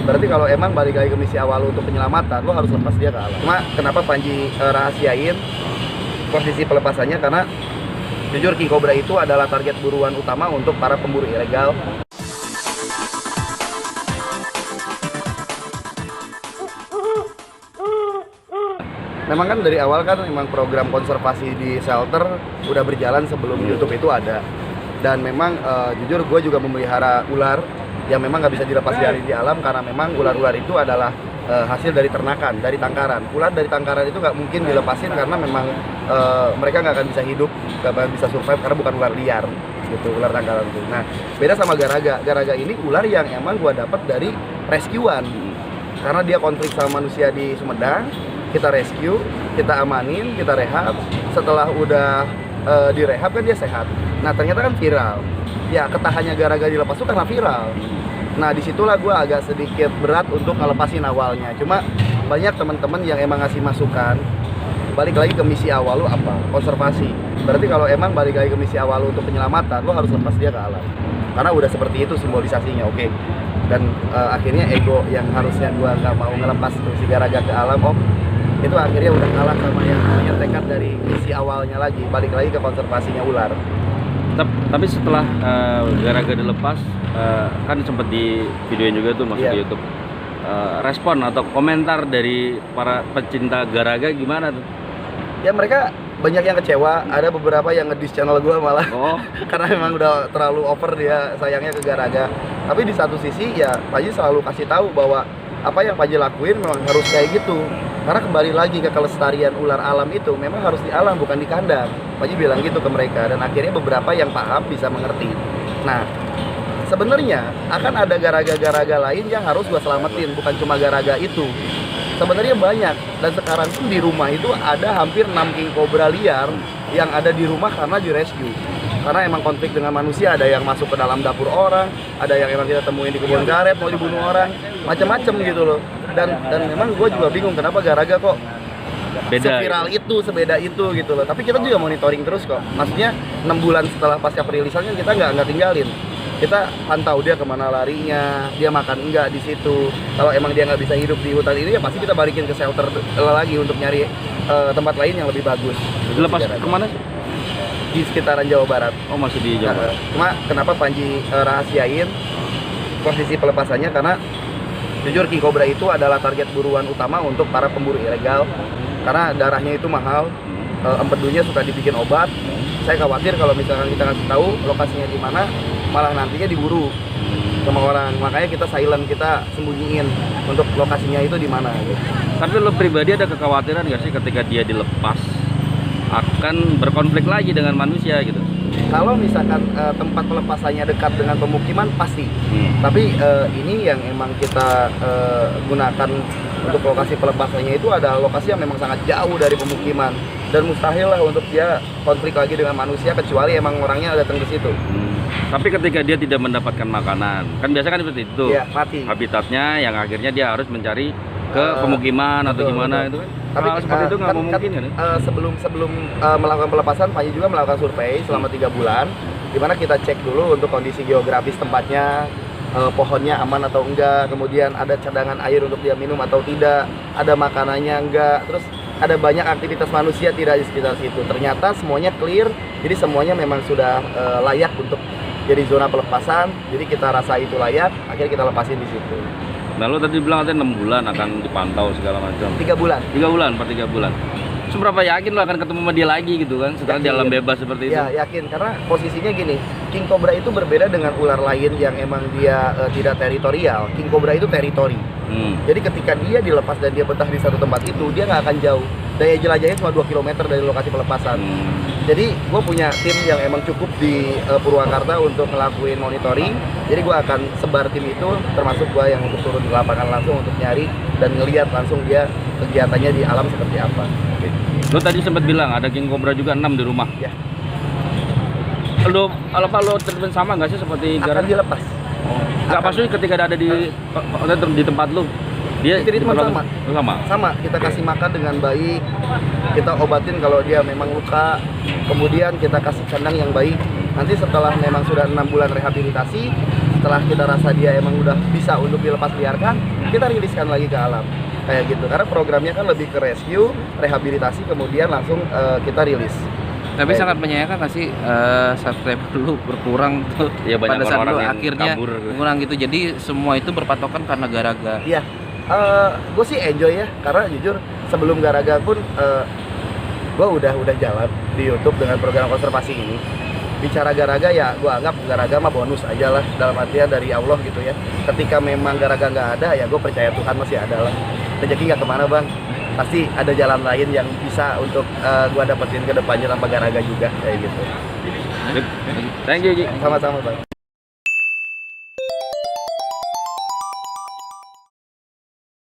Berarti kalau emang balik lagi ke misi awal untuk penyelamatan, lo harus lepas dia ke alam. Cuma kenapa Panji rahasiain posisi pelepasannya, karena jujur King Cobra itu adalah target buruan utama untuk para pemburu ilegal. Memang kan dari awal kan memang program konservasi di shelter udah berjalan sebelum YouTube itu ada. Dan memang jujur gue juga memelihara ular yang memang nggak bisa dilepas dari di alam, karena memang ular-ular itu adalah hasil dari ternakan, dari tangkaran. Ular dari tangkaran itu nggak mungkin dilepasin karena memang mereka nggak akan bisa hidup, nggak akan bisa survive karena bukan ular liar gitu, ular tangkaran itu. Nah, beda sama garaga. Garaga ini ular yang emang gue dapat dari rescuean, karena dia konflik sama manusia di Sumedang. Kita rescue, kita amanin, kita rehab. Setelah udah direhab kan dia sehat. Nah ternyata kan viral. Ya ketahannya garaga dilepas itu karena viral. Nah disitulah gue agak sedikit berat untuk ngelepasin awalnya. Cuma banyak teman-teman yang emang ngasih masukan. Balik lagi ke misi awal lu apa? Konservasi. Berarti kalau emang balik lagi ke misi awal lu untuk penyelamatan, lu harus lepas dia ke alam. Karena udah seperti itu simbolisasinya, oke. Dan akhirnya ego yang harusnya gue nggak mau ngelepas si garaga ke alam, itu akhirnya udah kalah sama yang punya tekad dari misi awalnya lagi, balik lagi ke konservasinya ular. Tapi setelah garaga dilepas, kan sempat di videoin juga tuh masuk di YouTube. Respon atau komentar dari para pecinta garaga gimana tuh? Ya mereka banyak yang kecewa, ada beberapa yang ngedis channel gue malah. Karena memang udah terlalu over dia sayangnya ke garaga. Tapi di satu sisi ya Panji selalu kasih tahu bahwa apa yang Panji lakuin memang harus kayak gitu. Karena kembali lagi ke kelestarian ular alam itu memang harus di alam, bukan di kandang. Panji bilang gitu ke mereka, dan akhirnya beberapa yang paham bisa mengerti. Nah, sebenarnya akan ada garaga-garaga lain yang harus gua selamatin, bukan cuma garaga itu. Sebenarnya banyak, dan sekarang pun di rumah itu ada hampir 6 king cobra liar yang ada di rumah karena di rescue. Karena emang konflik dengan manusia, ada yang masuk ke dalam dapur orang, ada yang emang kita temuin di kebun karet mau dibunuh orang, macam-macam gitu loh. Dan memang gue juga bingung kenapa garaga kok beda, viral itu, sebeda itu gitu loh. Tapi kita juga monitoring terus kok. Maksudnya 6 bulan setelah pasca perilisannya kita nggak tinggalin. Kita pantau dia kemana larinya, dia makan enggak di situ. Kalau emang dia nggak bisa hidup di hutan ini ya pasti kita balikin ke shelter lagi untuk nyari tempat lain yang lebih bagus. Dilepas kemana? Di sekitaran Jawa Barat. Oh masih di Jawa Barat. Cuma kenapa Panji rahasiain posisi pelepasannya, karena jujur King Cobra itu adalah target buruan utama untuk para pemburu ilegal. Karena darahnya itu mahal, empedunya suka dibikin obat. Saya khawatir kalau misalkan kita kasih tahu lokasinya di mana, malah nantinya diburu sama orang. Makanya kita silent, kita sembunyiin untuk lokasinya itu di mana. Gitu. Tapi lo pribadi ada kekhawatiran nggak sih ketika dia dilepas akan berkonflik lagi dengan manusia gitu? Kalau misalkan tempat pelepasannya dekat dengan pemukiman pasti. Tapi ini yang emang kita gunakan untuk lokasi pelepasannya itu ada lokasi yang memang sangat jauh dari pemukiman, dan mustahil lah untuk dia konflik lagi dengan manusia kecuali emang orangnya datang ke situ. Tapi ketika dia tidak mendapatkan makanan, kan biasa kan seperti itu. Ya, mati. Habitatnya yang akhirnya dia harus mencari ke pemukiman atau gimana itu kan? Tapi seperti itu nggak mungkin kan? Sebelum melakukan pelepasan, Panji juga melakukan survei selama 3 bulan, di mana kita cek dulu untuk kondisi geografis tempatnya, pohonnya aman atau enggak, kemudian ada cadangan air untuk dia minum atau tidak, ada makanannya enggak, terus ada banyak aktivitas manusia tidak di sekitar situ. Ternyata semuanya clear, jadi semuanya memang sudah layak untuk jadi zona pelepasan. Jadi kita rasa itu layak, akhirnya kita lepasin di situ. Nah lo tadi bilang katanya 6 bulan akan dipantau segala macam. 3 bulan. 3 bulan, per 3 bulan. Seberapa yakin lo akan ketemu sama dia lagi gitu kan? Setelah di alam bebas seperti itu? Ya yakin, karena posisinya gini, King Cobra itu berbeda dengan ular lain yang emang dia tidak teritorial. King Cobra itu teritori. Jadi ketika dia dilepas dan dia betah di satu tempat itu, dia nggak akan jauh. Daya jelajahnya cuma 2 km dari lokasi pelepasan. Jadi gue punya tim yang emang cukup di Purwakarta untuk ngelakuin monitoring. Jadi gue akan sebar tim itu, termasuk gue yang untuk turun di lapangan langsung untuk nyari dan ngelihat langsung dia kegiatannya di alam seperti apa. Lo tadi sempat bilang ada King Cobra juga 6 di rumah. Ya. Lo treatment sama nggak sih seperti akan dilepas? Nggak pasti ketika ada di tempat lo. Dia treatment sama, kita kasih makan dengan baik, kita obatin kalau dia memang luka, kemudian kita kasih kandang yang baik. Nanti setelah memang sudah 6 bulan rehabilitasi, setelah kita rasa dia emang udah bisa untuk dilepas liarkan, kita riliskan lagi ke alam kayak gitu. Karena programnya kan lebih ke rescue, rehabilitasi, kemudian langsung kita rilis. Tapi Kayak sangat menyayangkan nggak sih subscriber lu berkurang tuh Ya, banyak pada saat lu orang-orang yang akhirnya kabur. kurang gitu. Jadi semua itu berpatokan karena Garaga. Iya, gue sih enjoy ya, karena jujur sebelum Garaga pun gue udah jalan di YouTube dengan program konservasi ini. Bicara Garaga ya, gue anggap Garaga mah bonus aja lah, dalam artian dari Allah gitu ya. Ketika memang Garaga nggak ada, ya gue percaya Tuhan masih ada lah. Rezeki nggak kemana bang, pasti ada jalan lain yang bisa untuk gue dapetin ke depannya tanpa Garaga juga kayak gitu. Thank you, Ji. Sama-sama bang.